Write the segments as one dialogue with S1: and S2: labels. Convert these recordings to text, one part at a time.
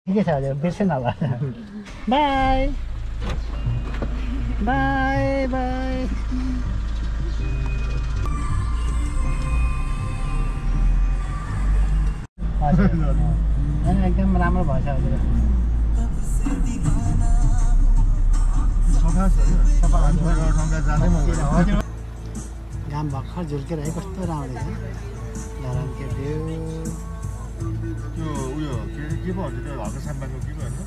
S1: ठिकै छ हजुर बिर्सेन होला बाई बाई बाई हजुर एकदम राम्रो भएछ हजुर घाम भर्खर झुल्केर है कस्तो राम्रो छ धरानके भ्यू
S2: त्यो उयो के भन्छ त्यो हल्का साम्बाको के भन्छ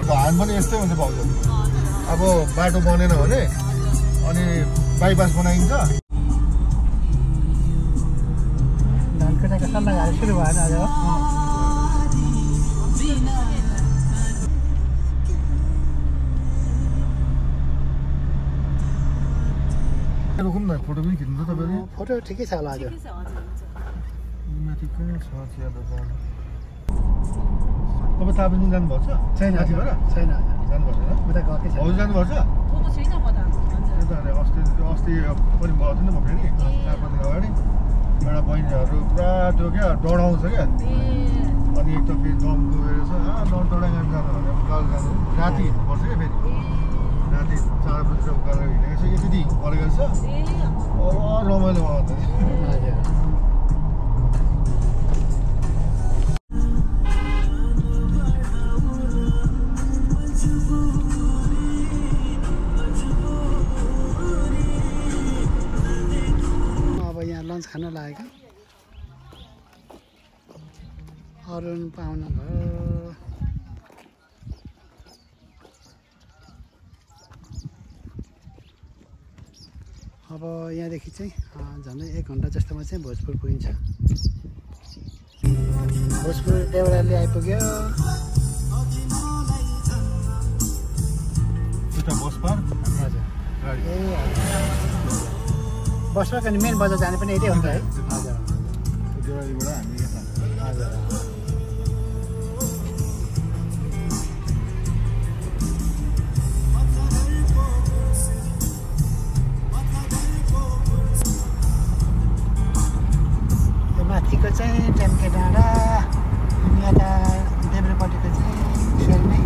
S2: धान पनि यस्तै हुन्छ भाउजू अब बाटो बनेन भने अनि बाइपास बनाइन्छ
S1: धनकुटाको सल्लाहहरू सुरु भएन आज
S2: रोक्नु न फोटो पनि खिच्नु त तपाईँले
S1: फोटो ठिकै छ होला हजुर
S2: माथि कहाँ छ चिया दोकान तपाईँ तापनि जानुभएको छ
S1: छैन
S2: माथिबाट
S1: छैन हजुर
S2: जानुभएको छैन
S1: उता गएकै छ
S2: हजुर जानुभएको छ अस्ति पनि गएको थिएँ नि म फेरि 4-5 दिन अगाडि एउटा बहिनीहरू पुरा त्यो क्या डढाउँछ क्या अनि एक त फेरि दम गएर छ डढाइ जानु भने उकालो जानु राति हिँड्नुपर्छ क्या फेरि राति 4 बजी उकालो हिँडेको छ यति परेको छ रमाइलो भयो त
S1: हजुर लन्च खान लागेको अरुण पाहुना घर अब यहाँदेखि चाहिँ झन्डै 1 घन्टा जस्तोमा चाहिँ भोजपुर पुगिन्छ भोजपुर देउराली आइपुग्यो
S2: बस पार्क
S1: हजुर ए बसमा पनि मेन बजार जाने पनि यतै हुन्छ है हजुर
S2: देउरालीबाट हामी यता
S1: हजुर माथिको चाहिँ टेम्के डाँडा अनि यता देब्रेपट्टिको चाहिँ सेल्मी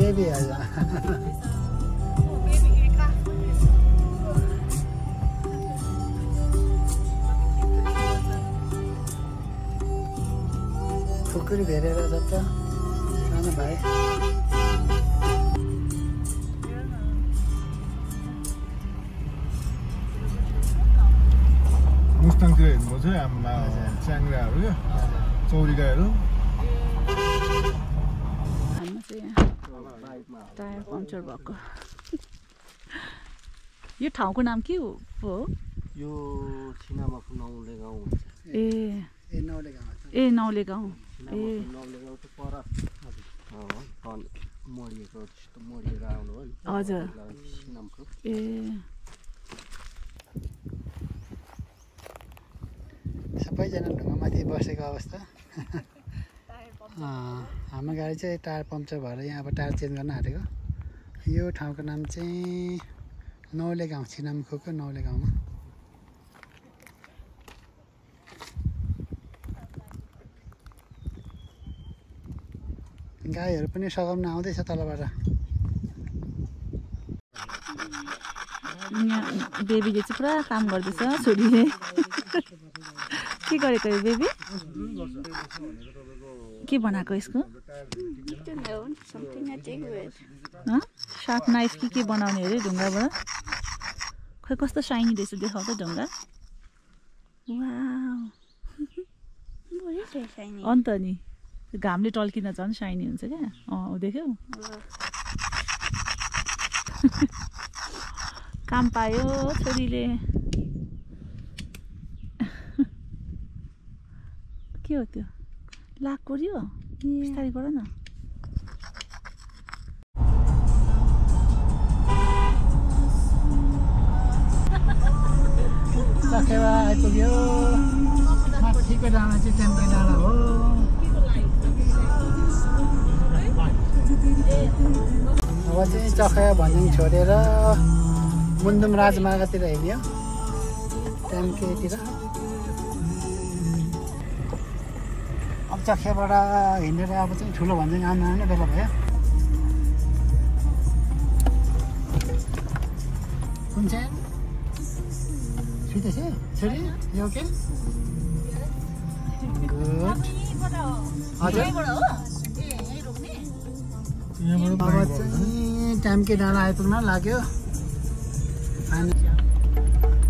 S1: बेबी आयो खुकुरी भेरेर जता सानो भाइ
S2: मुस्ताङतिर हेर्नुभयो चाहिँ आमा च्याङ्ग्राहरू क्या चौरिकाहरू
S3: टायर पङ्क्चर भएको यो ठाउँको नाम के हो
S4: यो छिनामाको नौले गाउँ हुन्छ
S3: ए
S1: नौले गाउँ
S3: ए नौले गाउँ ए
S4: नौले गाउँ त पर मरिएको त्यस्तो मरिएर आउनु हो नि
S3: हजुर
S4: छिनामको
S3: ए
S1: सबैजना ढुङ्गामाथि बसेको अवस्था हाम्रो गाडी चाहिँ टायर पम्चर भएर यहाँ अब टायर चेन्ज गर्न आँटेको यो ठाउँको नाम चाहिँ नौले गाउँ छिनामखुको नौले गाउँमा गाईहरू पनि सघाउन आउँदैछ तलबाट
S3: यहाँ बेबीले चाहिँ पुरा काम गर्दैछ छोरीले के गरेको यो बेबी के बनाएको यसको सार्प नाइफ के बनाउने अरे ढुङ्गाबाट खै कस्तो साइनी रहेछ देखाउ त ढुङ्गा वाउ अन्त नि घामले टल्किँदा झन् साइनी हुन्छ क्या देख्यौ काम पायो छोरीले के हो त्यो लाग कोर्यो बिस्तारै गर न
S1: चखेवा आइपुग्यो माथिको डाँडा चाहिँ टेम्पे डाँडा हो अब चाहिँ चखेवा भन्ज्याङ छोडेर मुन्दुम राजमार्गतिर हिँड्यो टेम्केतिर अब चखेबाट हिँडेर अब चाहिँ ठुलो भन्ज्याङ आउनु बेला भयो कुन चाहिँ सुतेछ छोरी यो के गुड हजुर अब चाहिँ टाइमकै डाँडा आइपुग्न लाग्यो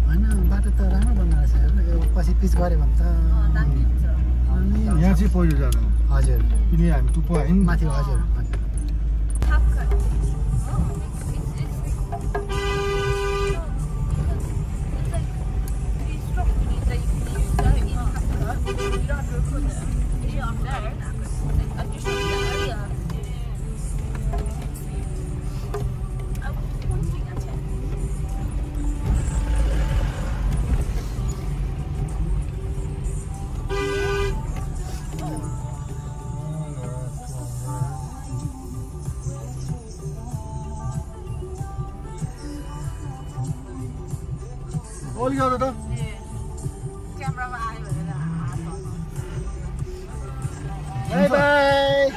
S1: होइन बाटो त राम्रो बनाएको रहेछ यो पछि पिच गऱ्यो भने त
S2: यहाँ चाहिँ पहिरो जानु
S1: हजुर
S2: किन हामी टुप्पो आयौँ
S1: माथि हजुर
S2: ओली गर्नु त
S1: बाई बाई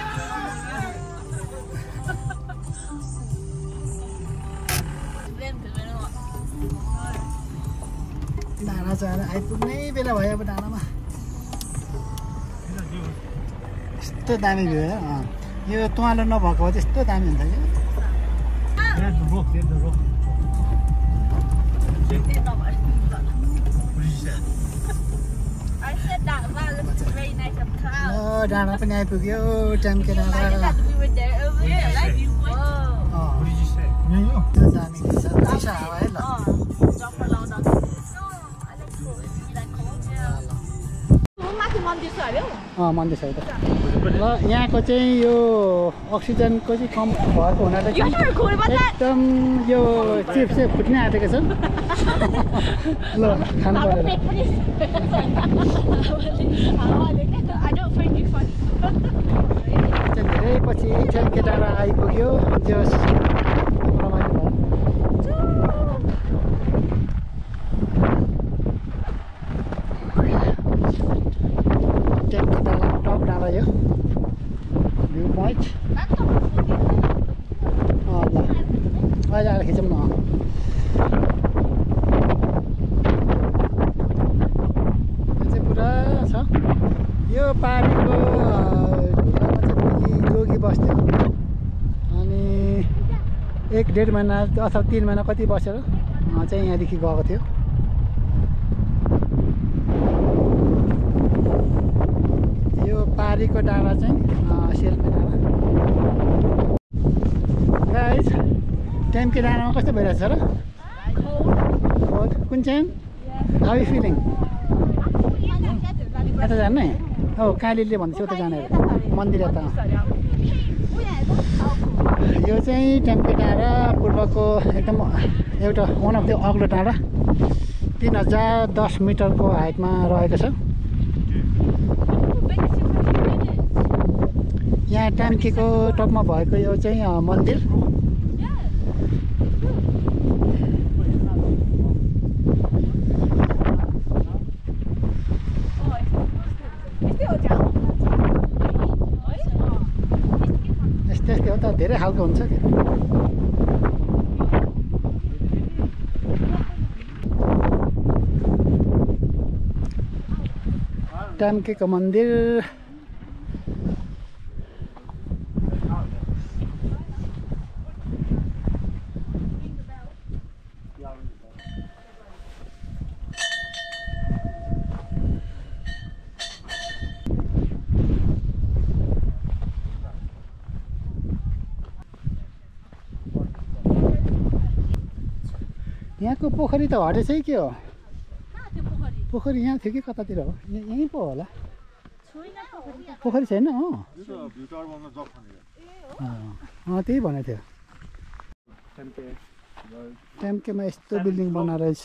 S1: डाँडा चाहिँ आइपुग्नै बेला भयो अब डाँडामा यस्तो दामी भयो यो तुवालो नभएको भए त्यस्तो दामी हुन्छ क्या डाँडा पनि आइपुग्यो टेम्के डाँडा दामी चिसो हावा है ल मन्दिर छ त ल यहाँको चाहिँ यो अक्सिजनको चाहिँ कम भएको हुनाले एकदम यो चिप चाहिँ फुट्नै आँटेको छ ल खानु पऱ्यो धेरै पछि टेम्के डाँडा आइपुग्यो त्यो रमाइलो टेम्के डाँडा टप डाँडा यो भ्यू पोइन्ट ल अहिले आएर खिचौँ न यो चाहिँ पुरा छ यो पानीको जोगी बस्थ्यो अनि 1-1.5 महिना अथवा 3 महिना कति बसेर चाहिँ यहाँदेखि गएको थियो यो पारीको डाँडा चाहिँ सेल्फी डाँडा गाइस टेम्के डाँडामा कस्तो भइरहेछ र कुन चाहिँ हाउ यु फिलिङ यता जाने हो कालीले भन्दैछ उता जाने मन्दिर यता यो चाहिँ टेम्के डाँडा पूर्वको एकदम एउटा वान अफ द अग्लो डाँडा 3010 मिटरको हाइटमा रहेको छ यहाँ टाम्केको टपमा भएको यो चाहिँ मन्दिर यस्तै हो त धेरै खालको हुन्छ कि टाम्केको मन्दिर अर्को पोखरी त हटेछ है के हो पोखरी यहाँ थियो कि कतातिर हो यहीँ पो होला पोखरी छैन त्यही भनेको थियो टेम्केमा यस्तो बिल्डिङ बना रहेछ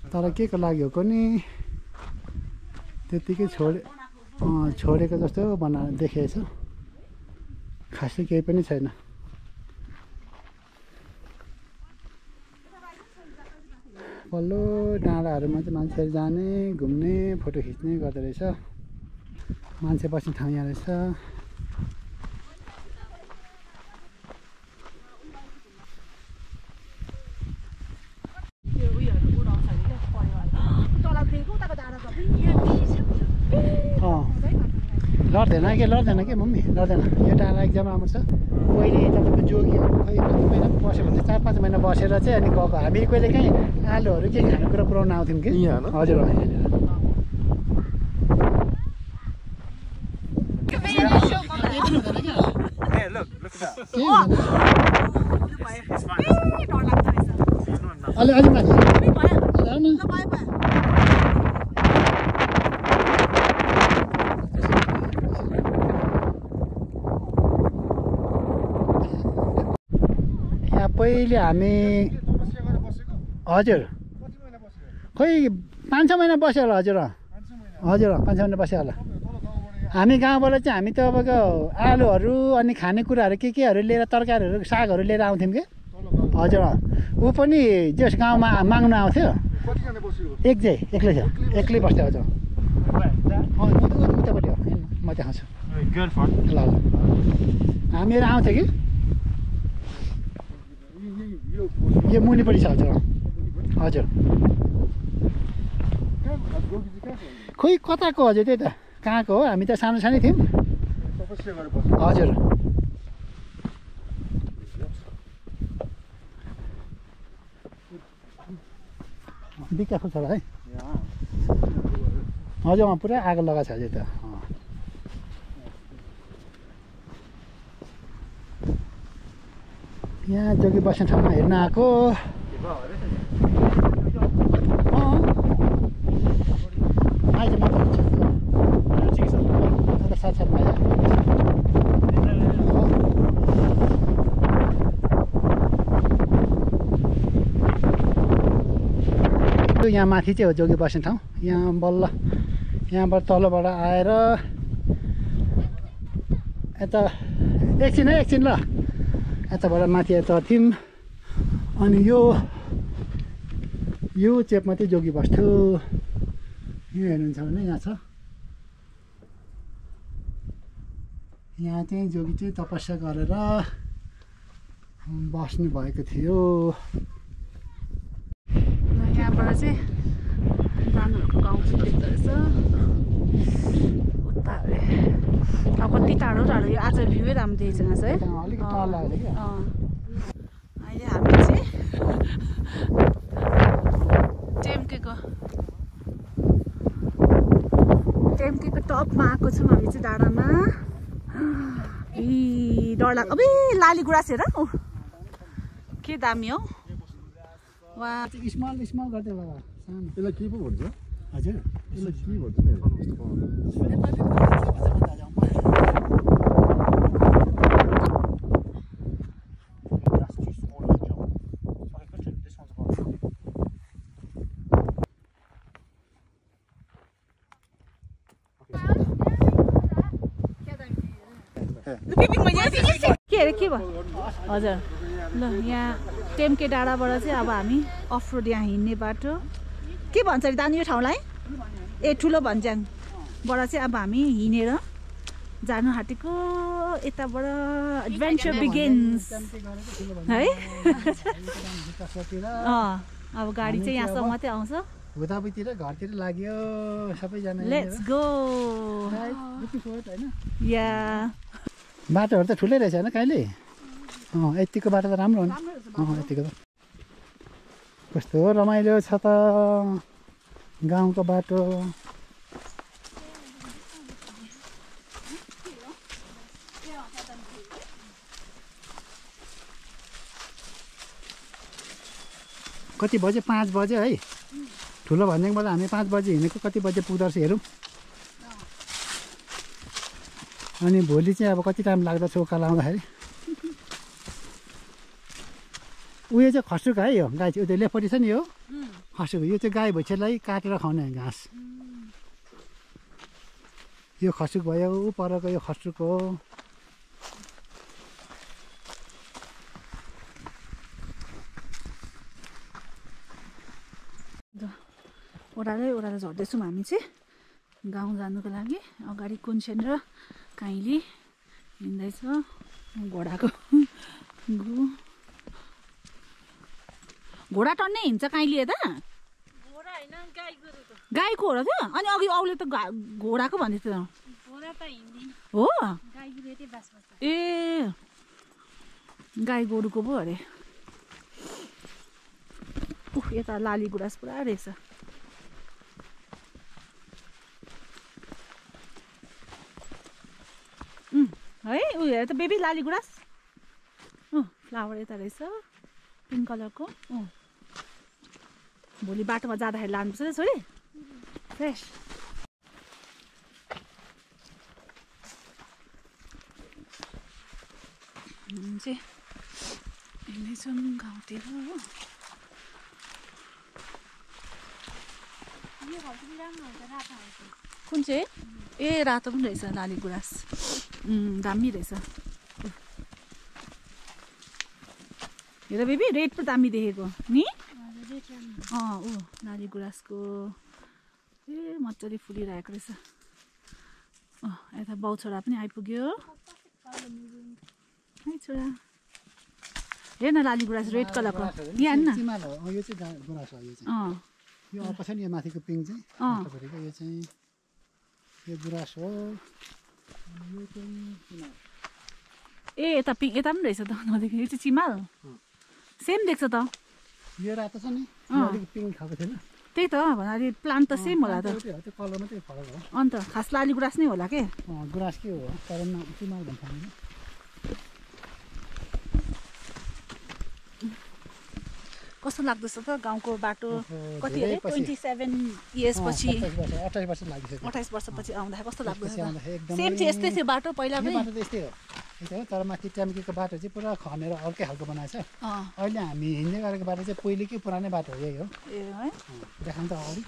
S1: तर के को लागि हो कुनि त्यतिकै छोडेको जस्तो देखिएछ खासै केही पनि छैन पल्लो डाँडाहरूमा चाहिँ मान्छेहरू जाने घुम्ने फोटो खिच्ने गर्दो रहेछ मान्छे बस्ने ठाउँ यहाँ रहेछ लड्दैन के मम्मी लड्दैन यो डाँडा एकदम राम्रो छ पहिले तपाईँको जोगीहरू खै कति महिना बस्यो भने 4-5 महिना बसेर चाहिँ अनि गएको हामी कहिले काहीँ आलुहरू के खानेकुरा पुऱ्याउन आउँथ्यौँ कि हजुर अलि माथि पहिले हामी हजुर खै 5-6 महिना बस्यो होला हजुर 5-6 महिना बस्यो होला हामी गाउँबाट चाहिँ हामी तपाईँको आलुहरू अनि खानेकुराहरू केहरू लिएर तरकारीहरू सागहरू लिएर आउँथ्यौँ कि हजुर ऊ पनि जस गाउँमा माग्नु आउँथ्यो एक्लै थियो एक्लै बस्थ्यो हजुर उतापट्टि हो म देखाउँछु ल हामीहरू आउँथ्यो कि यो मुनिपट्टि छ हजुर खोइ कताको हजुर त्यही त कहाँको हो हामी त सानो सानै थियौँ हजुर बिकाएको छ है हजुर पुरा आगो लगाएको छ हजुर त यहाँ जोगी बस्ने ठाउँमा हेर्न आएको साथसाथमा यहाँ माथि चाहिँ हो जोगी बस्ने ठाउँ यहाँ बल्ल यहाँबाट तलबाट आएर यता एकछिन ल यताबाट माथि यता थियौँ अनि यो चेपमा चाहिँ जोगी बस्थ्यो यो हेर्नुहुन्छ भने यहाँ छ यहाँ चाहिँ जोगी चाहिँ तपस्या गरेर बस्नु भएको थियो
S3: यहाँबाट चाहिँ दानुहरूको गाउँ पनि देख्दो रहेछ उता अब कति टाढो टाढो यो आज भ्यूै राम्रो देखेको छ है अहिले हामी चाहिँ टेम्केको टपमा आएको छौँ हामी चाहिँ डाँडामा डर लाग्छ अबे लाली गुराँस हेर के दामी हो वा
S1: स्मल गर्दै होला
S2: यसलाई के पो भन्छ
S1: हजुर
S2: यसलाई के भन्छ
S3: के अरे के भयो हजुर ल यहाँ टेम्के डाँडाबाट चाहिँ अब हामी अफ रोड यहाँ हिँड्ने बाटो के भन्छ अरे दानी यो ठाउँलाई ए ठुलो भन्ज्याङबाट चाहिँ अब हामी हिँडेर जानु आँटेको यताबाट एडभेन्चर बिगिन्स है अब गाडी चाहिँ यहाँसम्म मात्रै आउँछ
S1: उतापट्टितिर घरतिर लाग्यो सबैजना
S3: लेट्स गो या
S1: बाटोहरू त ठुलै रहेछ होइन कहिले यतिको बाटो त राम्रो हो नि यतिको त कस्तो रमाइलो छ त गाउँको बाटो कति बजे 5 बजे है ठुलो भन्ज्याङबाट हामी 5 बजे हिँडेको कति बजे पुग्दो रहेछ हेरौँ अनि भोलि चाहिँ अब कति टाइम लाग्दछ उकालो आउँदाखेरि उयो चाहिँ खसुक है यो गाई चाहिँ त्यो लेपटी छ नि यो खसुक यो चाहिँ गाई भैँसीलाई काटेर खुवाउने घाँस यो खसुक भयो ऊ परको यो खसुक हो
S3: ओह्रालै झर्दैछौँ हामी चाहिँ गाउँ जानुको लागि अगाडि कुन्छेन र काइली हिँड्दैछ घोडाको घोडा टन्नै हिँड्छ काइली यता गाईको हो र त्यो अनि अघि औले त घोडाको भन्दै थियो हो ए गाई गोरुको पो अरे यता लाली गुराँस पुरा रहेछ है ऊ हेर त बेबी लाली गुराँस फ्लावर यता रहेछ पिङ्क कलरको भोलि बाटोमा जाँदाखेरि लानुपर्छ नि छोरी फ्रेस चाहिँ हिँड्दैछौँ गाउँतिर हो कुन चाहिँ ए रातो पनि रहेछ लाली गुराँस दामी रहेछ हेर बेबी रेड पो दामी देखेको नि ऊ लाली गुराँसको ए मजाले फुलिरहेको रहेछ यता बाउ छोरा पनि आइपुग्यो है छोरा हेर न लाली गुराँस रेड कलरको यहाँ न
S1: यो चाहिँ गुराँस हो यो चाहिँ यो अप्पा छ नि यो माथिको पिङ चाहिँ यो चाहिँ यो गुराँस हो यो चाहिँ
S3: ए यता पिङ यता पनि रहेछ त नदेखेको यो चाहिँ चिमाल सेम देख्छ त
S1: यो रातो छ नि अलिक पिङ खाएको थिएन
S3: त्यही त भन्नाले प्लान्ट त सेम होला त
S1: त्यो कलर मात्रै फरक हो
S3: अन्त खास लाली गुराँस नै होला के
S1: गुराँस के हो तर चिमाल भन्छ हामी
S3: कस्तो लाग्दैछ त गाउँको बाटो कति अरे 27 इयर्स पछि
S1: 28 वर्ष लागिसक्यो
S3: 28 वर्षपछि आउँदाखेरि कस्तो लाग्दैछ सेम चाहिँ यस्तै थियो बाटो पहिला पनि
S1: बाटो त यस्तै हो तर माथि ट्याम्कीको बाटो चाहिँ पुरा खनेर अर्कै खालको बनाएछ अहिले हामी हिँड्ने गरेको बाटो चाहिँ पहिलेकै पुरानै बाटो हो यही हो
S3: ए है
S1: देखाउँ त अगाडि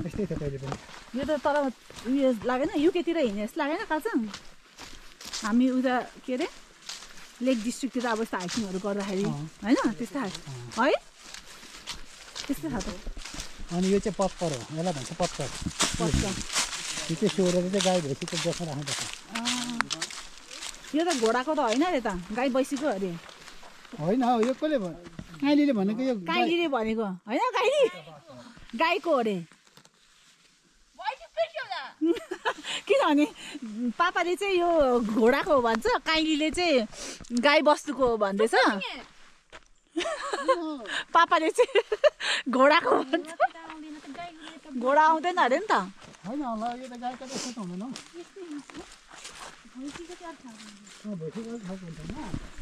S1: यस्तै थियो पहिले पनि
S3: यो त तर उयो लागेन युकेतिर हिँड्ने जस्तो लागेन कालचाङ हामी उता के अरे लेक डिस्ट्रिक्टतिर अब यस्तो हाइकिङहरू गर्दाखेरि होइन त्यस्तै है त्यस्तै छ त
S1: अनि यो चाहिँ पत्कर हो यसलाई भन्छ पत्कर यो चाहिँ सोरेर चाहिँ गाई भैँसीको गोठमा राख्नुपर्छ
S3: यो त घोडाको त होइन अरे त गाई भैँसीको अरे
S1: होइन हौ यो कसले काइलीले भनेको यो
S3: काइलीले भनेको होइन गाई गाईको अरे किनभने पापाले चाहिँ यो घोडाको भन्छ काइलीले चाहिँ गाई बस्तुको भन्दैछ पापाले चाहिँ घोडाको भन्छ घोडा आउँदैन अरे नि त
S1: होइन होला यो त गाईको त यस्तो त हुँदैन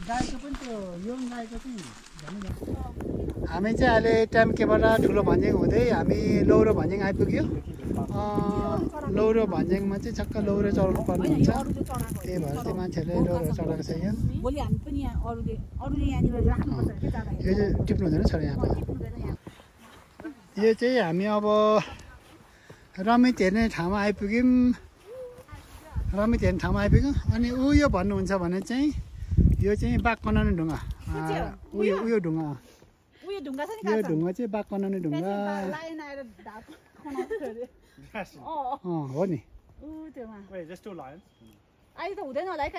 S1: गाईको पनि त्यो यो गाईको चाहिँ हामी चाहिँ अहिले ट्याम्केबाट ठुलो भन्ज्याङ हुँदै हामी लौरो भन्ज्याङ आइपुग्यो लौरो भन्ज्याङमा चाहिँ छक्क लौरो चढाउनु पर्ने हुन्छ त्यही भएर चाहिँ मान्छेहरूले लौरो चढाएको छ यहाँ यो चाहिँ टिप्नु हुँदैन छोरा यहाँबाट यो चाहिँ हामी अब रमित हेर्ने ठाउँमा आइपुग्यौँ रमित हेर्ने ठाउँमा आइपुग्यौँ अनि उयो भन्नुहुन्छ भने चाहिँ यो चाहिँ बाघ कनाउने ढुङ्गा उयो ढुङ्गा यो ढुङ्गा चाहिँ बाघ कनाउने ढुङ्गा हो नि
S3: अहिले त हुँदैन होला है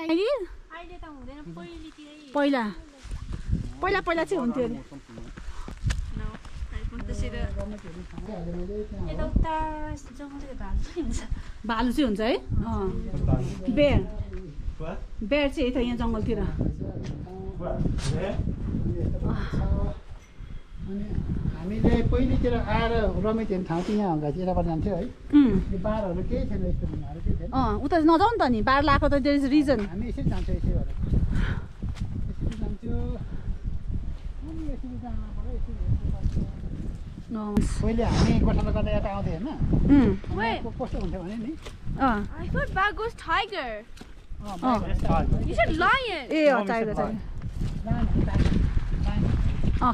S3: पहिला पहिला पहिला चाहिँ हुन्थ्यो भालु चाहिँ हुन्छ है बेर बेर चाहिँ यता यहाँ जङ्गलतिर
S1: अनि हामीले पहिलेतिर आएर रमित हेर्ने ठाउँ चाहिँ यहाँ हङ्गा चाहिँ यताबाट जान्थ्यो है यो बारहरू केही थिएन यस्तो ढुङ्गाहरू केही थिएन
S3: उता नजाउँ त नि बार लगाएको त देयर इज रिजन
S1: हामी यसरी जान्छौँ यसरी गरेर यसरी जान्थ्यो अनि यसरी जानु पर्यो यसरी पहिले हामी गोठालो गर्दा यता आउँदै होइन कस्तो हुन्थ्यो भने नि
S5: I thought that was tiger. You said lion.
S3: A tiger tiger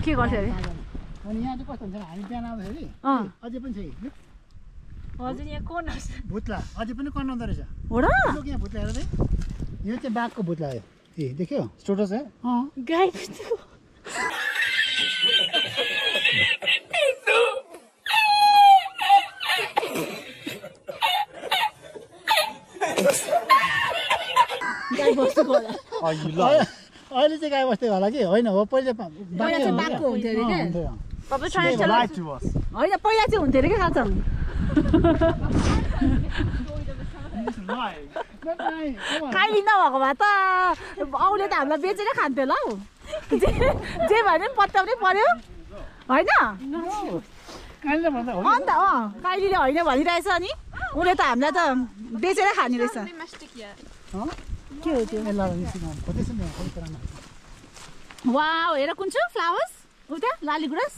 S3: के गर्थ्यो अरे
S1: अनि यहाँ चाहिँ कस्तो हुन्छ हामी बिहान आउँदाखेरि अझै पनि छ
S5: हजुर यहाँ कोन
S1: भुत्ला अझै पनि कन्नाउँदो रहेछ
S3: हो र
S1: यहाँ भुत्ला हेर यो चाहिँ बाघको भुत्ला हो ए देख्यो छोटो छ
S5: गाई
S3: गाई बस्तुको होला
S1: अहिले चाहिँ गाई बस्दै होला कि होइन हो पहिले
S3: पहिला चाहिँ बाघको हुन्थ्यो अरे के
S5: तपाईँ trying to
S3: होइन पहिला चाहिँ हुन्थ्यो अरे के खालसँग काइली नभएको भए त औले त हामीलाई बेचेर खान्थ्यो होला हौ जे भने पनि पत्याउनै पर्यो होइन अन्त काइलीले होइन भनिरहेछ अनि उसले त हामीलाई त बेचेर खाने रहेछ के हो त्यो वा हेर कुन छु फ्लावर्स उता लाली गुराँस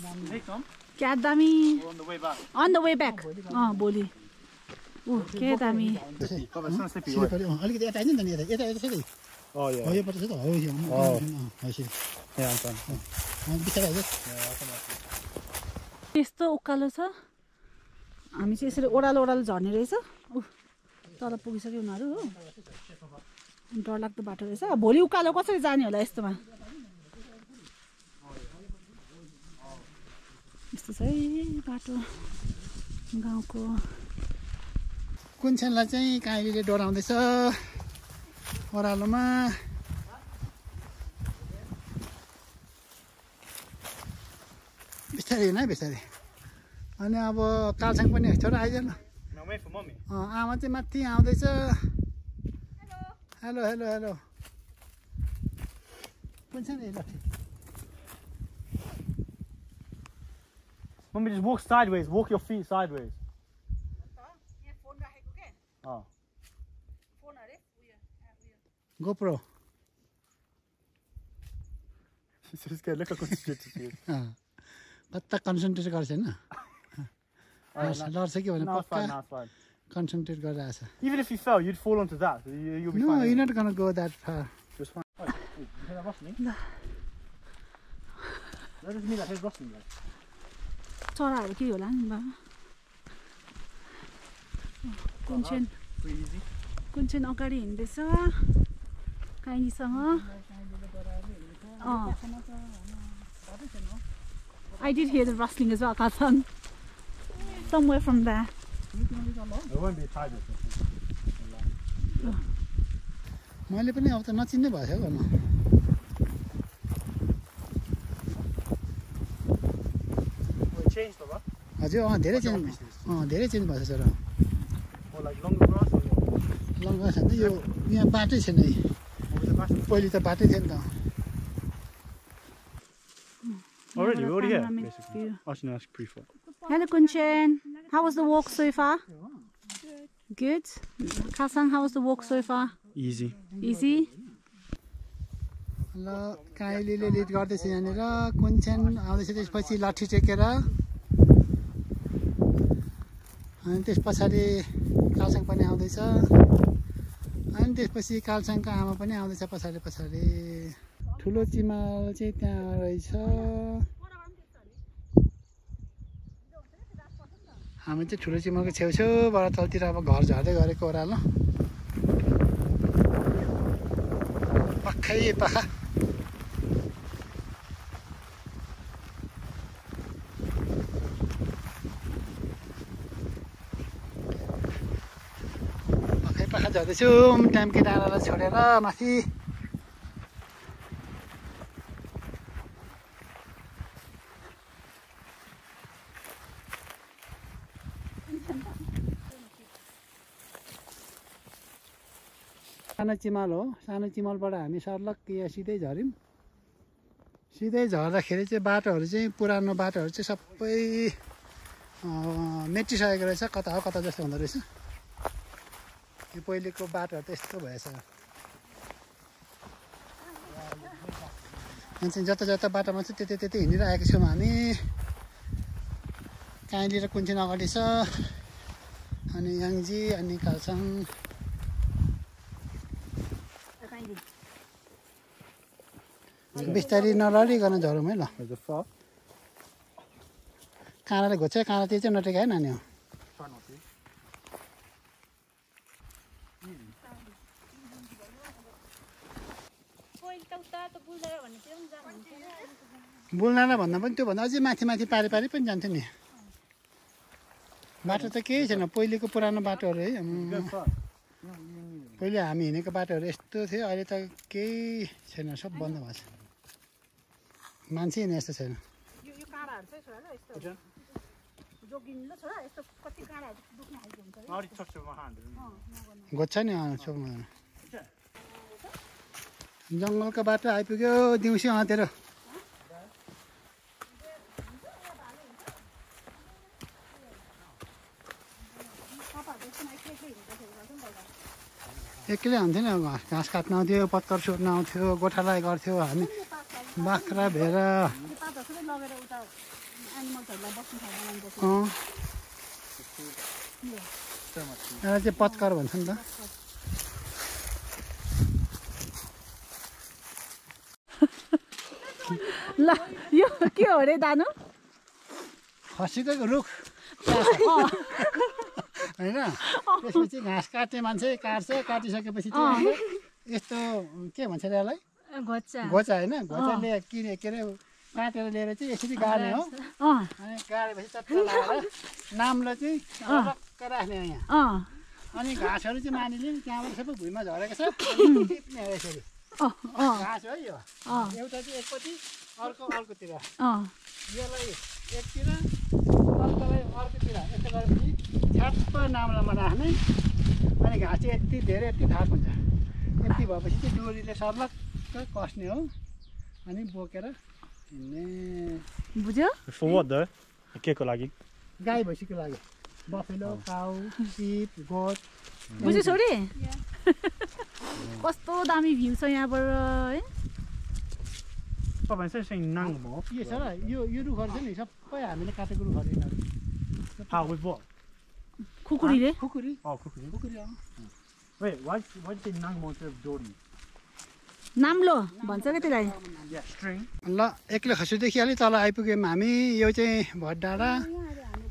S3: क्या दामी अन द वे ब्याक भोलि के दामी
S1: अलिकति यता आइदिनु नि यता यता छ यो पर्छ त हो
S3: यस्तो उकालो छ हामी चाहिँ यसरी ओह्रालो ओह्रालो झर्ने रहेछ तल पुगिसक्यो उनीहरू हो डरलाग्दो बाटो रहेछ भोलि उकालो कसरी जाने होला यस्तोमा यस्तो छ है बाटो गाउँको
S1: कुन्छनलाई चाहिँ काइलीले डराउँदैछ ओह्रालोमा बिस्तारै होइन बिस्तारै अनि अब कालसाङ पनि छोरा आइज न आमा चाहिँ माथि आउँदैछ हेलो हेलो हेलो कुन्छन ल
S4: Mommy, just walk sideways. Walk your feet sideways. Oh.
S1: GoPro.
S4: She's so scared. Look how concentrated she is.
S1: कता कन्सन्ट्रेट गर्छ होइन लड्छ कि भने पक्का कन्सन्ट्रेट गरिरहेछ
S4: Even if you fell, you'd fall onto that. You'll be
S1: No,
S4: fine.
S1: you're not gonna go that far.
S4: Just fine. Oh, you hear that rustling? That doesn't mean that there's rustling there.
S3: चराहरू के होला नि बा कुन्छन अगाडि हिँड्दैछ काइलीसँग I did hear the rustling as well, Kathang. Somewhere from there.
S4: There won't be a tiger.
S1: मैले पनि अब त नचिन्ने भयो गर्नु
S4: Changed the rough?
S1: हजुर धेरै चेन्ज धेरै चेन्ज भएको छ र
S4: Or like longer grass or what?
S1: लङ्गा छ नि यो यहाँ बाटै छैन है पहिले त बाटै थियो नि त
S4: Already, we're already here.
S3: Panoramic
S4: Basically.
S3: view.
S4: Actually, no, that's pre-fall.
S3: Hello, Kunshan. How was the walk so far? Good. Kasang, how was the walk so far?
S4: Easy.
S3: Easy?
S1: ल काइलीले लिड गर्दैछ यहाँनिर कुन्छन आउँदैछ त्यसपछि लाठी टेकेर अनि त्यस पछाडि कालसाङ पनि आउँदैछ अनि त्यसपछि कालसाङको आमा पनि आउँदैछ पछाडि पछाडि ठुलो चिमाल चाहिँ त्यहाँ रहेछ हामी चाहिँ ठुलो चिमालको छेउछेउबाट तलतिर अब घर झर्दै गरेको ओह्रालो पक्कै पाखा पक्कै पाखा झर्दैछु टाइमकै डाँडालाई छोडेर माथि सानो चिमाल हो सानो चिमालबाट हामी सर्लक यहाँ सिधै झऱ्यौँ सिधै झर्दाखेरि चाहिँ बाटोहरू चाहिँ पुरानो बाटोहरू चाहिँ सबै मेटिसकेको रहेछ कता हो कता जस्तो हुँदो रहेछ यो पहिलेको बाटोहरू त यस्तो भएछ अनि चाहिँ जता बाटोमा चाहिँ त्यतै हिँडिरहेको छौँ हामी काइली र कुन्छिन अगाडि छ अनि याङजी अनि कालसाङ बिस्तारी नलडिकन झरौँ है ल काँडाले घोच्छ काँडातिर चाहिँ नटेका है नानी हो बुल्नाला भन्दा पनि त्योभन्दा अझै माथि पारी पनि जान्थ्यो नि बाटो त केही छैन पहिलेको पुरानो बाटोहरू है पहिले हामी हिँडेको बाटोहरू यस्तो थियो अहिले त केही छैन सब बन्द भएको छ मान्छे हिँड्ने यस्तो छैन घोच्छ नि छोक्नु जङ्गलको बाटो आइपुग्यो दिउँसी अँधेर एक्लै हुन्थ्यो नि घाँस काट्न आउँथ्यो पत्कर सोध्न आउँथ्यो गोठालाई गर्थ्यो हामी बाख्रा भेरा एउटा चाहिँ पत्कर भन्छ नि त
S3: ल यो के हो अरे दानु
S1: खसीको रुख होइन त्यसपछि घाँस काट्ने मान्छे काट्छ काटिसकेपछि चाहिँ यस्तो के भन्छ यसलाई घोचा होइन घोचाले के अरे काटेर लिएर चाहिँ यसरी गाड्ने हो अनि गाडेपछि चट्ट लगाएर नाम्लो चाहिँ अलग्ग राख्ने यहाँ अनि घाँसहरू चाहिँ मानिले त्यहाँबाट सबै भुइँमा झरेको छ टिप्ने हो यसरी घाँस हो यो एउटा चाहिँ एकपट्टि अर्कोतिर यसलाई एकतिर अर्कोलाई अर्कोतिर यस्तो गरेपछि छ्याप्प नाम्लोमा राख्ने अनि घाँस चाहिँ यति धेरै यति थाक हुन्छ यति भएपछि चाहिँ डोरीले सर्लक्क कस्ने हो अनि बोकेर हिँड्ने
S3: बुझ्यो
S6: For what though? के को लागि
S1: गाई भैँसीको लागि बफेलो काउ सिप गोठ
S3: बुझ्यो छोरी कस्तो दामी भ्यू छ यहाँबाट है
S6: तपाईँ चाहिँ नाङ भयो
S1: के छ र यो रुखहरू छ नि सबै हामीले काटेको रुखहरू यिनीहरू
S6: with what?
S3: खुकुरीले
S1: खुकुरी
S6: खुकुरी
S1: खुकुरी
S6: Wait, why did नाङ भयो instead of Dory?
S3: नाम्लो भन्छ क्या त्यसलाई
S6: Yeah, string.
S1: ल एक्लै खसु देखिहाल्यो तल आइपुग्यौँ हामी यो चाहिँ भट डाँडा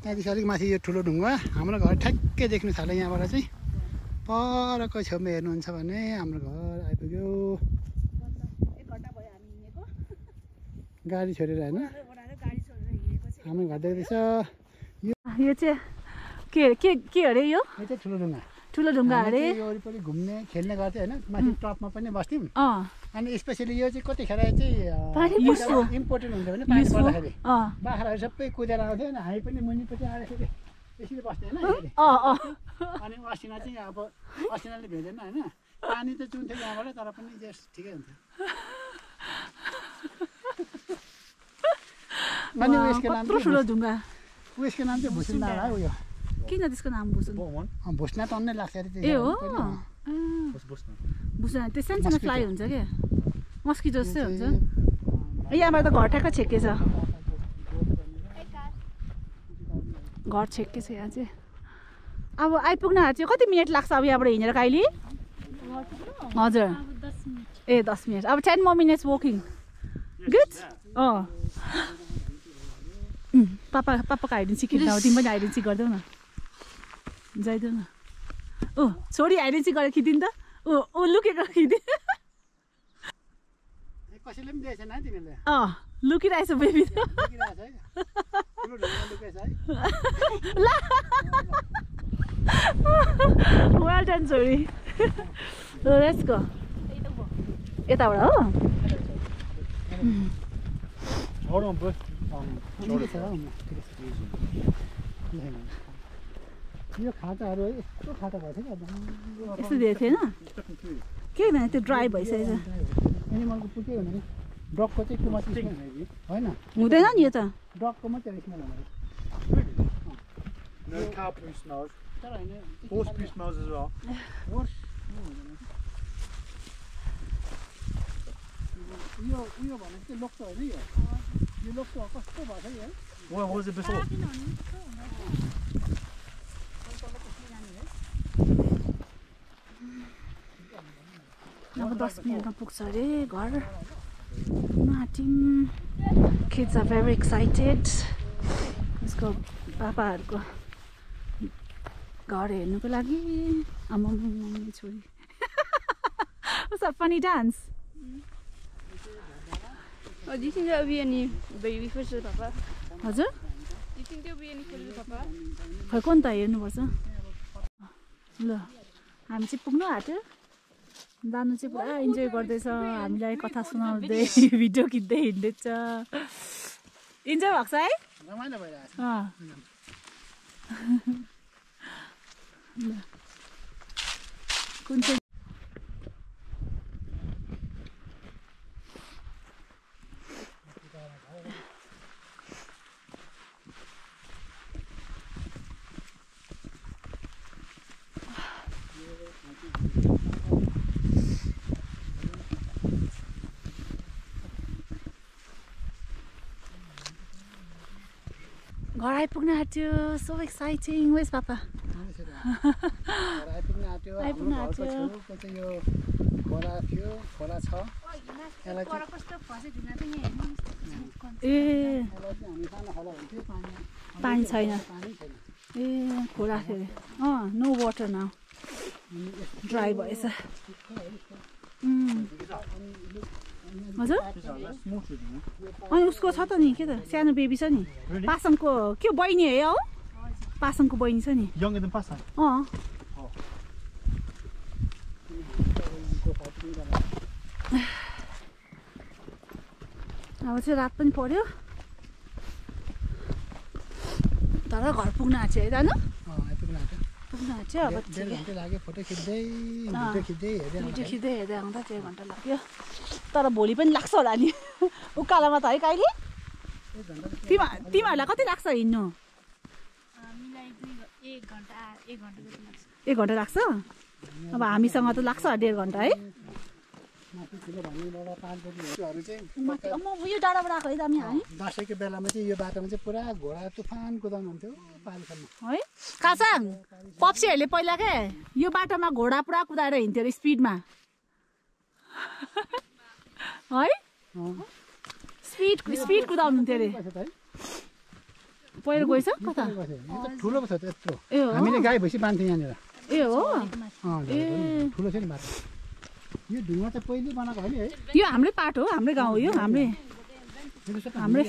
S1: त्यहाँदेखि अलिक माथि यो ठुलो ढुङ्गा हाम्रो घर ठ्याक्कै देख्नु थाल्यो यहाँबाट चाहिँ परको छेउमा हेर्नुहुन्छ भने हाम्रो घर आइपुग्यो गाडी छोडेर होइन हाम्रो घर देख्दैछ
S3: यो चाहिँ के अरे यो
S1: चाहिँ ठुलो ढुङ्गा
S3: ठुलो ढुङ्गा अरे
S1: यो वरिपरि घुम्ने खेल्ने गर्थ्यो होइन माथि टपमा पनि बस्थ्यौँ अनि स्पेसली यो चाहिँ कतिखेर चाहिँ इम्पोर्टेन्ट हुन्छ भने पानी पर्दाखेरि बाख्राहरू सबै कुदेर आउँथ्यो अनि हामी पनि मुनिपट्टि आएर फेरि यसरी बस्थ्यो होइन अनि असिना चाहिँ अब असिनाले भेटेन होइन पानी त चुन्थ्यो यहाँबाट तर पनि जस ठिकै हुन्थ्यो अनि उयसको नाम
S3: ठुलो ढुङ्गा
S1: उयसको नाम चाहिँ भुसुन डाँडा हो यो
S3: किन त्यसको नाम भुसुन
S1: भुस्ना टन्नै लाग्छ अरे
S3: ए हो भुसुन त्यो सानो फ्लाइ हुन्छ क्या मस्किटो जस्तै हुन्छ यहाँबाट त घर ठ्याक्क छेक्के छ घर छेक्के छ यहाँ चाहिँ अब आइपुग्न चाहिँ कति मिनट लाग्छ अब यहाँबाट हिँडेर काइली हजुर ए 10 मिनट अब 10 more minutes walking गुड पापाको हाइड सिकेर तिमी पनि हाइड सिक गरिदेऊ न जाइदेऊ न छोरी हाइड सिक गरेर खिदिन् त लुकेको खिदिन्
S1: कसैले पनि दिएछ नि तिमीले
S3: लुकिरहेछ बेबी ल वेल डन छोरी लेट्स गो यताबाट हो
S1: यो खाटाहरू यस्तो खाटा भएको थियो
S3: यस्तो दिएको थिएन के भने त्यो ड्राई भइसकेछ
S1: एनिमलको पुग्यो भने डगको चाहिँ कुमा होइन
S3: हुँदैन नि यो त
S1: डगको मात्रै smell
S6: No cow poo smells.
S1: तर होइन
S6: Horse poo smells as well.
S1: Horse यो भनेको चाहिँ लोक्सो होइन यो लोक्सो कस्तो भएको छ है
S6: What was it before?
S3: अब 10 मिनटमा पुग्छ अरे घर माटिम किड्स आर भेरी एक्साइटेड उसको पापाहरूको घर हेर्नुको लागि आमाम छोरी What's that funny dance?
S5: Oh, do you think that would be any baby for the papa?
S3: हजुर
S5: Do you think there will be any for the papa?
S3: खै कुन त हेर्नुपर्छ ल हामी चाहिँ पुग्नु आँट्यो दानु चाहिँ पुरा इन्जोय गर्दैछ हामीलाई कथा सुनाउँदै भिडियो खिच्दै हिँड्दैछ इन्जोय भएको छ है
S1: रमाइलो भइरहेछ
S3: ल कुन चाहिँ घर आइपुग्न आँट्यो सो एक्साइटिङ वेस पापा
S1: आइपुग्न आँट्यो
S3: आइपुग्न आँट्यो।
S1: छेउको चाहिँ यो खोला थियो खोला छ यसलाई चाहिँ
S3: ए
S1: हामी सानो खोला हुन्थ्यो
S3: पानी छैन
S1: पानी छैन
S3: ए खोला थियो अरे नो वाटर नाउ ड्राई भएछ हजुर अनि उसको छ त नि के त सानो बेबी छ नि पासाङको के बहिनी है हो पासाङको बहिनी छ नि
S6: Younger than Pasang?
S3: अब चाहिँ रात पनि पर्यो तर घर पुग्न आँट्यो है दानु
S1: आइपुग्न आँट्यो
S3: पुग्न आँट्यो अब
S1: डेढ घन्टा लाग्यो फोटो खिच्दै भिडियो खिच्दै हेर्दै
S3: भिडियो खिच्दै हेर्दै आउँदा 1 घन्टा लाग्यो तर भोलि पनि लाग्छ होला नि उकालोमा त है कहिले तिमीहरूलाई कति लाग्छ हिँड्नु 1 घन्टा लाग्छ अब हामीसँग त लाग्छ 1.5 घन्टा है
S1: माथि ठुलो भन्नेबाट 5 बजीहरू चाहिँ
S3: माथि यो डाँडाबाट आएको है दामी है
S1: दसैँको बेलामा चाहिँ यो बाटोमा चाहिँ पुरा घोडा तुफान कुदाउनु हुन्थ्यो पारिसम्म
S3: है कासाङ पप्सीहरूले पहिला के यो बाटोमा घोडा पुरा कुदाएर हिँड्थ्यो अरे स्पिडमा है स्पिड कुदाउनु हुन्थ्यो अरे पहिलो गएछ कता
S1: ठुलो पो छ त यत्रो
S3: ए हो
S1: हामीले गाई भैँसी बान्थ्यौँ यहाँनिर
S3: ए हो
S1: ठुलो छ नि बाटो यो ढुङ्गा चाहिँ पहिले बनाएको होइन है
S3: यो हाम्रै पाठ हो हाम्रै गाउँ हो यो हाम्रै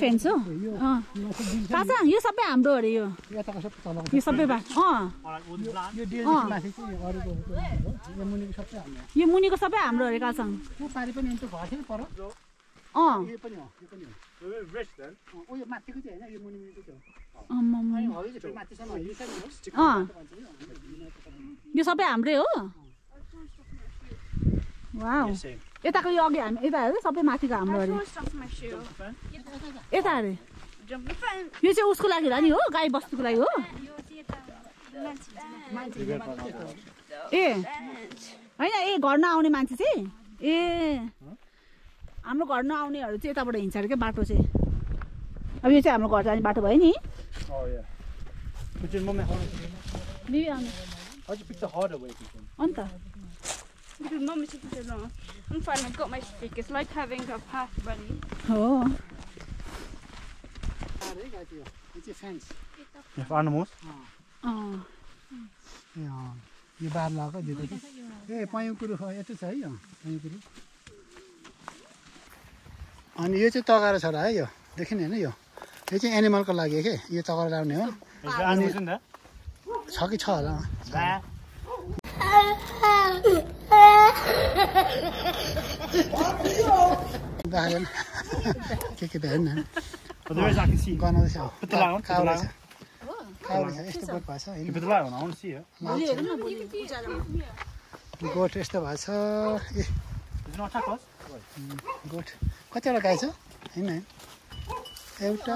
S3: फेन्स हो कासाङ यो सबै हाम्रो अरे यो
S1: यताको सबै तल
S3: यो सबै बाटो
S1: यो डेलदेखि माथि चाहिँ अरूको यो मुनिको सबै हाम्रो
S3: यो मुनिको सबै हाम्रो अरे कासाङ
S1: ऊ पारि पनि यस्तो घर थियो पर यो पनि हो यो पनि हो
S6: We're rich then.
S1: यो माथिको चाहिँ होइन यो मुनिको चाहिँ
S3: आम्मामा।
S1: हो यो चाहिँ माथिसम्म यो चाहिँ
S3: यो सबै हाम्रै हो वाउ यताको यो अघि हामी यता हेर्दै सबै माथिको हाम्रो अरे यता अरे यो चाहिँ उसको लागि होला नि हो गाई बस्तुको लागि हो ए होइन ए घर नआउने मान्छे चाहिँ ए हाम्रो घर नआउनेहरू चाहिँ यताबाट हिँड्छ अरे क्या बाटो चाहिँ अब यो चाहिँ हाम्रो घर जाने बाटो भयो नि
S6: Oh yeah. But your mum
S3: हौड
S6: how'd you pick the harder way?
S3: अन्त
S5: Because mum is taking so long. I'm fine, I've got my stick. It's like having a path buddy.
S3: हो
S1: यो चाहिँ फेन्स
S6: You have animals?
S1: यो बार लगाएको दिँदैछ ए पयौँकुरो यस्तो छ है यो पयौँकुरो अनि यो चाहिँ तगारो छ र है यो देखिन होइन यो चाहिँ एनिमलको लागि के यो तगारो लाउने हो
S6: Is there animals in there?
S1: छ कि छ होला
S6: Nah.
S1: देखाएन के त हेर्न
S6: But there is, I can see.
S1: गनाउँदैछ
S6: Put the light on. Put the
S1: Kauri
S6: light
S1: छ
S6: on.
S1: काउरी छ यस्तो गोठ भएको छ
S6: You put the light on. I want to see it.
S1: गोठ यस्तो भएको छ ए
S6: Does it not attack us?
S1: गोठ कतिवटा गाई छ होइन एउटा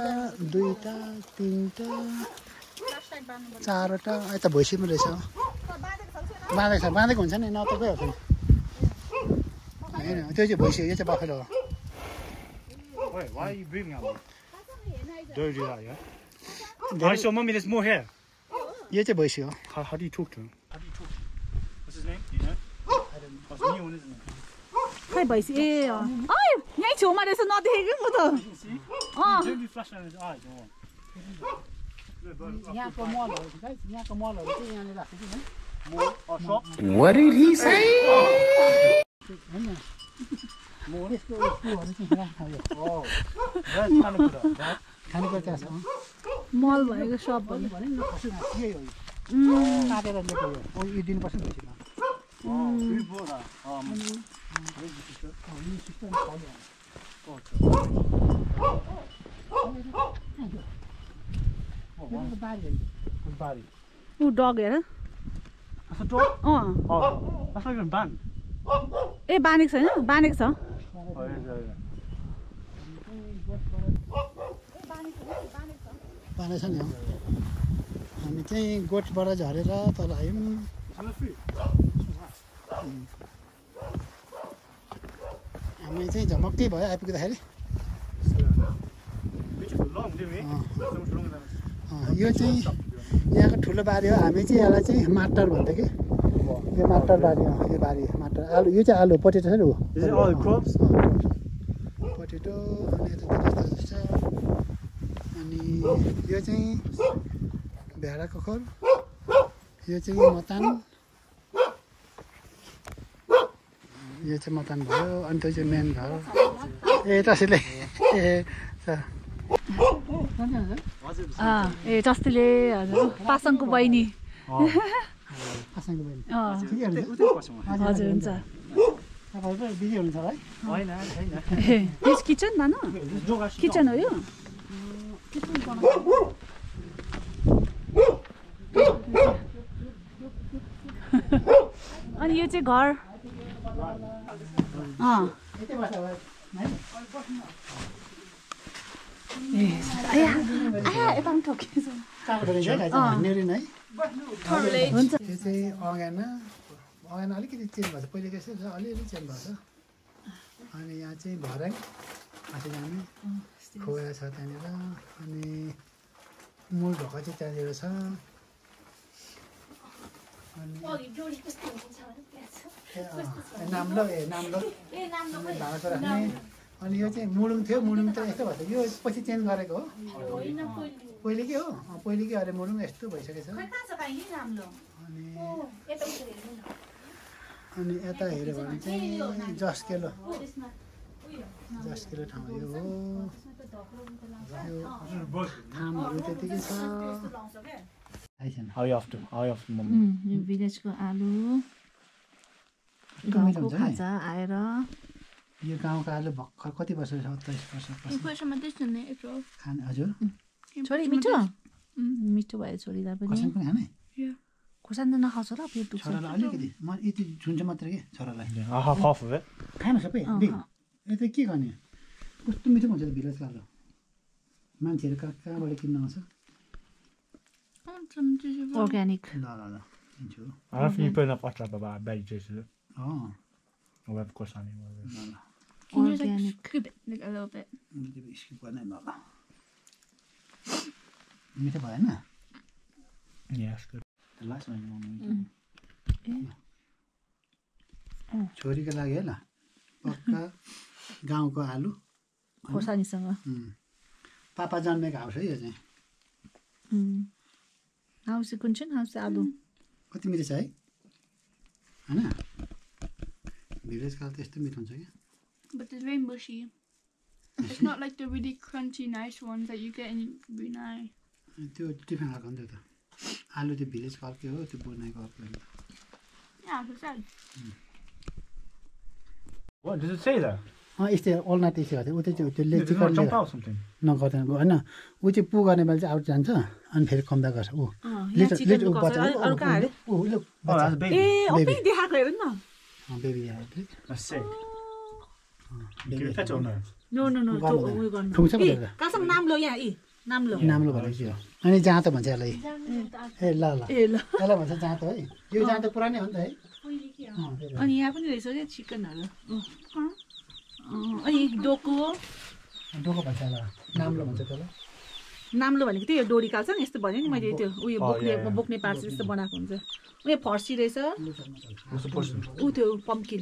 S1: दुईवटा तिनवटा चारवटा यता भैँसी पनि रहेछ बाँधेको हुन्छ नि नतकै हो होइन त्यो चाहिँ भैँसी हो यो चाहिँ बफेलो हो
S6: Wait, why are you breathing at me? Don't do that, yeah? I saw mummy, there's more here.
S1: यो चाहिँ भैँसी हो
S6: How do you talk to him? How do you talk to him? What's his name? Do you know? I don't know. That's a new one, isn't it?
S3: खै भैँसी ए यहीँ छेउमा रहेछ नदेखेको म त
S6: Don't do flashlight in his eyes or what?
S1: यहाँको मलहरू गाइस यहाँको मलहरू चाहिँ यहाँनिर राख्छ कि
S6: More or shop?
S1: What did he say? हैन म यसको स्कुलहरू चाहिँ राख्छ यो
S6: Oh, that's kind of good. That.
S1: खानेकुरा छ
S3: मल भएको सप
S1: भने न खसी यही हो यो काटेर ल्याएको यो यो दिनुपर्छ नि भैँसीलाई
S6: Oh, who bought that? Where's the sister?
S1: यो सिस्टम खाली
S6: Oh, wow.
S1: बारी
S6: Good body.
S3: ऊ डग हेर
S6: That's a dog? Oh, that's not even banned.
S3: ए बानेको छैन बानेको छ
S6: Oh, yeah.
S1: पानी छ नि हो हामी चाहिँ गोठबाट झरेर तल आयौँ हामी चाहिँ झमक्कै भयो आइपुग्दाखेरि
S6: Long, didn't we? So much longer than
S1: यो चाहिँ यहाँको ठुलो बारी हो हामी चाहिँ यसलाई चाहिँ माटर भन्थ्यो कि यो माटर बारी हो यो बारी माटर आलु यो चाहिँ आलु पोटेटो छ नि हो
S6: Is it all the crops?
S1: Potato अनि यता छ अनि यो चाहिँ भेडाको खोर यो चाहिँ मतान यो चाहिँ मतान भयो अनि त्यो चाहिँ मेन घर ए तसैले ए
S3: ए जस्तैले हजुर पासाङको बहिनी
S1: पासाङको बहिनी
S3: हजुर हुन्छ
S1: तपाईँहरू बिजी हुनुहुन्छ होला है
S3: ए दिस किचन नानु किचन हो यो अनि यो चाहिँ घर यता पनि ठोकेछ
S1: है
S3: हुन्छ
S1: यो चाहिँ अँगाना अलिकति चेन्ज भएको छ पहिलेको यस्तै छ अलिअलि चेन्ज भएको छ अनि यहाँ चाहिँ भर्याङ माथि जाने खोया छ त्यहाँनिर अनि मूल ढोका चाहिँ त्यहाँनिर छ अनि नाम्लो भाँडाको राख्ने अनि यो चाहिँ मुलुङ थियो मुलुङ त यस्तो भएको थियो यो पछि चेन्ज गरेको हो पहिलेकै हो पहिलेकै अरे मुलुङ यस्तो भइसकेछ अनि यता हेऱ्यो भने चाहिँ जस्केलो ठाउँ यो हो यो थामहरू त्यतिकै छ
S6: How often, mummy?
S3: भिलेजको आलु गाउँको खाजा आएर
S1: यो गाउँको आलु भर्खर कति वर्ष 27 वर्ष खाने हजुर
S3: छोरी मिठो मिठो भयो छोरीलाई पनि
S1: खर्साङ पनि खाने
S3: खोर्सानी त नखाउँछ र पेट दुख्छ
S1: छोरालाई अलिकति म यति झुन्छ मात्रै के छोरालाई
S6: I'll have half of it.
S1: खानु सबै यो त के गर्ने कस्तो मिठो हुन्छ भिलेजको आलु मान्छेहरू कहाँबाट किन्न आउँछ
S3: अर्ग्यानिक
S1: ल ल ल दिन्छु
S6: I don't think you put enough butter about veggies, is it?
S1: अँ
S6: Or of course, I mean.
S1: ल ल
S5: Can you just like
S3: Organic.
S5: scoop it like a little bit?
S1: Skip गर्ने ल ल मिठो भएन
S6: Yeah, it's good. The last one, mummy.
S1: छोरीको लागि है ल पक्का गाउँको आलु
S3: खोर्सानीसँग
S1: पापा जन्मेको हाउस है यो चाहिँ
S3: हाउस कुन चाहिँ हाउस आलु
S1: कति मिठो छ है होइन भिलेजको आलु त यस्तो मिठो हुन्छ क्या
S5: But it's very mushy. It's not like the really crunchy, nice ones that you get in Brunei.
S1: त्यो डिफ्रेन्ट खालको हुन्छ त आलु त्यो भिलेजको अर्कै हो त्यो बुनाइको अर्कै हो
S5: Yeah, as I said.
S6: What does it say there?
S1: यस्तै अल्ना त्यसै गर्छ ऊ चाहिँ त्यो
S6: Does it not jump
S1: लेचिकन
S6: out or something?
S1: नगर्दैन होइन ऊ चाहिँ पु गर्ने बेला चाहिँ आउट जान्छ अनि फेरि कम्दा गर्छ ऊ लिटर ऊ बच्चा ऊ look
S6: Oh, that's a baby.
S3: ए अबै देखाएको हेर न
S1: baby
S6: That's sick. Give it a pet or no?
S3: No no no उयो गर्नु
S1: ठुङ्छ पो त
S3: कासँग नाम लो यहाँ नाम लो
S1: नाम्लो भनेको चाहिँ हो अनि जाँतो भन्छ यसलाई ए ल ल
S3: ए ल
S1: यसलाई भन्छ जाँतो है यो जाँतो पुरानै हो नि त है
S3: अनि यहाँ पनि रहेछ क्या चिकनहरू अनि डोको
S1: डोको भन्छ होला नाम्लो भन्छ त्यसलाई
S3: नाम्लो भनेको त्यो डोरी काल्छ नि यस्तो भन्यो नि मैले त्यो उयो बोक्ने पार्ट यस्तो बनाएको हुन्छ उयो फर्सी रहेछ ऊ त्यो पम्किन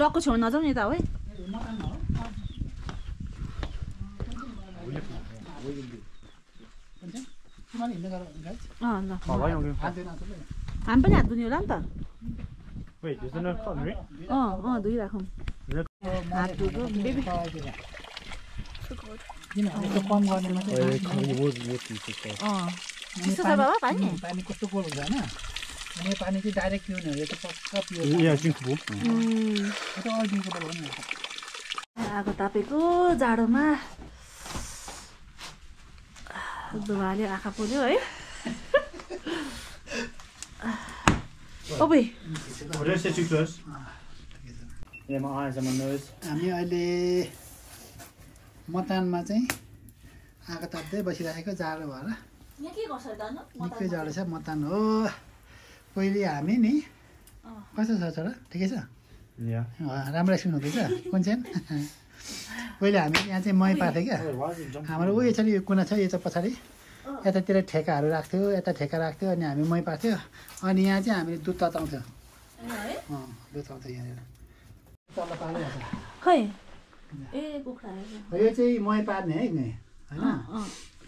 S3: डक्को छेउ नजाउँ नि यता है ल हामी पनि हात धुने होला नि त धुइराखौँ हात धुएको बेबी
S1: कम गर्ने मात्रै
S3: त्यस्तो छ बाबा पानी
S1: पानी कस्तो कोल्ड हुन्छ होइन अनि पानी चाहिँ डाइरेक्ट पिउने हो यो त पक्का पियो
S3: आगो तापेको जाडोमा धुवाले आँखा पोल्यो है
S1: हामी अहिले मतानमा चाहिँ आगो ताप्दै बसिरहेको जाडो भएर निकै जाडो छ मतान हो पहिले हामी नि कस्तो छ छोरा ठिकै छ राम्रो एक्सपिरियन्स हुँदैछ कुन चाहिँ पहिले हामी यहाँ चाहिँ मही पार्थ्यो क्या हाम्रो उयो छ नि यो कुना छ यो चाहिँ पछाडि यतातिर ठेकाहरू राख्थ्यो यता ठेका राख्थ्यो अनि हामी मही पार्थ्यो अनि यहाँ चाहिँ हामीले दुध तताउँथ्यो दुध आउँथ्यो यहाँनिर तल पाल्दै
S3: खै
S1: यो चाहिँ मही पार्ने है नि होइन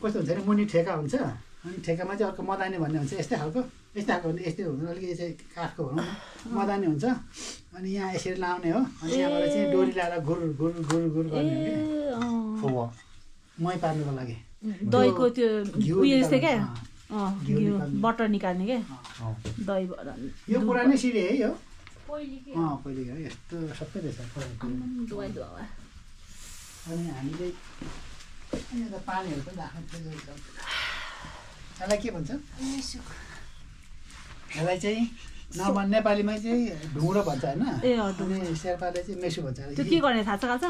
S1: कस्तो हुन्छ नि मुनि ठेका हुन्छ अनि ठेकामा चाहिँ अर्को मदानी भन्ने हुन्छ यस्तै खालको भने यस्तै हुन्छ अलिकति चाहिँ काठको भनौँ न मदानी हुन्छ अनि यहाँ यसरी लाउने हो अनि यहाँबाट चाहिँ डोरी ल्याएर घुर घुर घुर घुर गर्ने हो कि मही पार्नुको लागि
S3: दहीको त्यो उयो जस्तै क्या बटर निकाल्ने क्या दही
S1: यो पुरानै सिडी है यो पहिलेको है यस्तो सबै रहेछ अनि हामीले यता पानीहरू पनि राख्नु यसलाई के भन्छ यसलाई चाहिँ नेपालीमा चाहिँ ढुङ्ग्रो भन्छ होइन अनि शेर्पाले चाहिँ मेसु भन्छ
S3: त्यो के गर्ने थाहा छ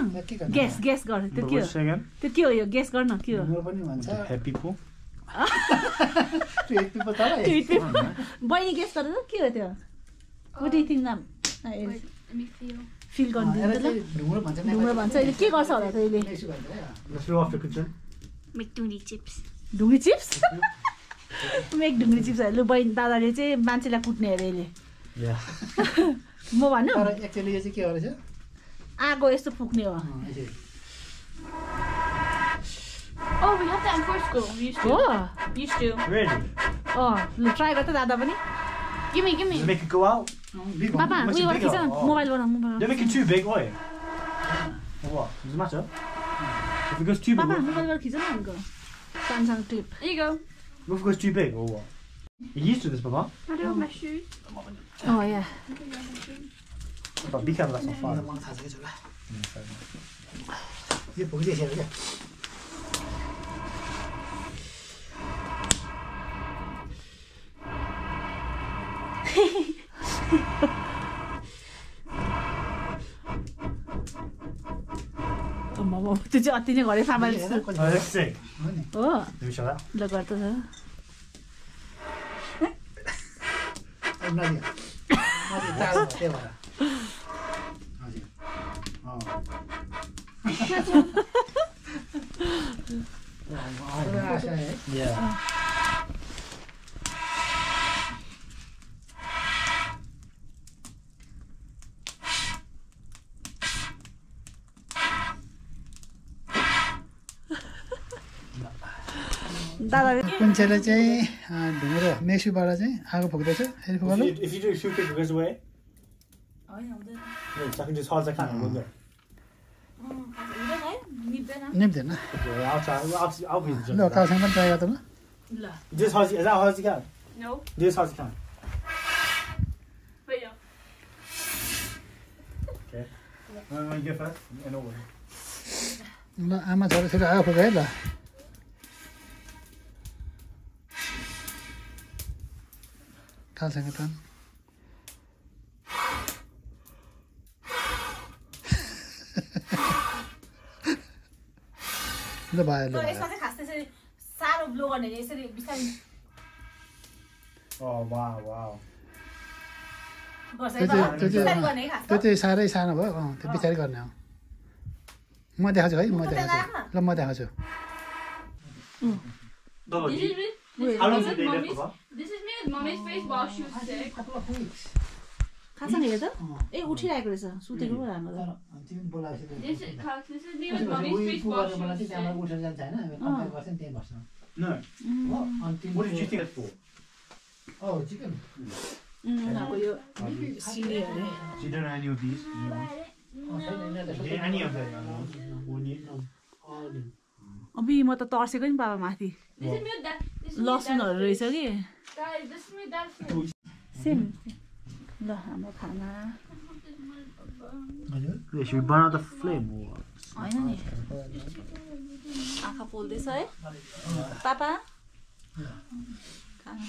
S3: ग्यास गर्ने त्यो के हो यो ग्यास गर्न के हो
S1: ढुङ्ग्रो पनि भन्छ
S3: बहिनी ग्यास गरेर के हो त्यो फिल गर्नु
S1: ढुङ्ग्रो भन्छ
S3: के गर्छ होला त यसले ढुङ्ग्री चिप्स मेक ढुङ्ग्री चिप्स लु बहिनी दादाले चाहिँ मान्छेलाई कुट्ने अरे यसले म भन्नु
S1: एक्चुअली यो चाहिँ के गरेछ
S3: आगो यस्तो फुक्ने हो
S5: Oh, we had that in first school. We used to. Used to.
S6: Really?
S3: ल ट्राई गर त दादा पनि
S5: Give me.
S6: Does it make it go out?
S3: Papa
S6: Makes it
S3: उयोबाट
S6: bigger.
S3: खिच न मोबाइलबाट
S6: Don't make it too big, oi. Or what? Does it matter? If it goes too big,
S3: papa
S6: what?
S3: मोबाइलबाट खिच न भनेको सानसानो clip
S5: There you go.
S6: What if it goes too big, or what? You're used to this, Papa.
S5: I don't have my shoes.
S3: Yeah
S6: But be careful, that's on fire.
S1: मलाई थाहा छ कि छोरा यो भुगिदिएछ क्या
S3: त्यो चाहिँ अति नै घरे फामाले
S6: Oh, let's see.
S3: हो
S6: Let me show that.
S3: ल गर्छ
S1: नदी टाढो त्यही भएर हजुर आशा है
S6: Yeah.
S3: दादाले
S1: कुन्छेले चाहिँ ढुङ्ग्रो मेक्सीबाट चाहिँ आगो फुक्दैछ यसरी फुकाल्नु
S6: If you do it too quick, it goes away. Yeah, so I can do as hard as I can. And we'll go.
S1: निप्दैन
S6: Okay, I'll try. I'll be the
S1: ल
S6: judge.
S1: कालसँग पनि ट्राई गर्दा ल
S6: Do as hard as, is that as hard as you can?
S5: No.
S6: Do as hard as you can.
S5: But yeah.
S6: Okay. When you go first, in order.
S1: ल आमा छोराछोरी आगो फुक है ल कालसँग टन ल भयो ल
S3: यसमा चाहिँ खास त्यसरी साह्रो ब्लो गर्ने यसरी बिस्तारै
S6: Oh, wow.
S1: त्यो चाहिँ साह्रै सानो भयो त्यो पछाडि गर्ने हो म देखाउँछु है म देखाउँछु ल म देखाउँछु
S6: How long did they live for?
S5: This is me with mommy's face while she was sick.
S3: खासँग हेर त ए उठिरहेको रहेछ सुतेको पो राम्रो त
S5: This is me with mommy's face while she was sick.
S6: No. What did you think it for?
S1: Oh, chicken.
S3: उनीहरूको यो सिडी अरे
S6: So you don't know any of these? Any of them?
S3: अबि म त तर्सेको नि बाबा माथि
S5: This is me with that. This is me with
S3: लसुनहरू रहेछ कि
S5: Guys, this is me with that face.
S3: Same ल हाम्रो खाना
S4: Should we burn out the flame?
S3: होइन नि आँखा पोल्दैछ है पापा खाना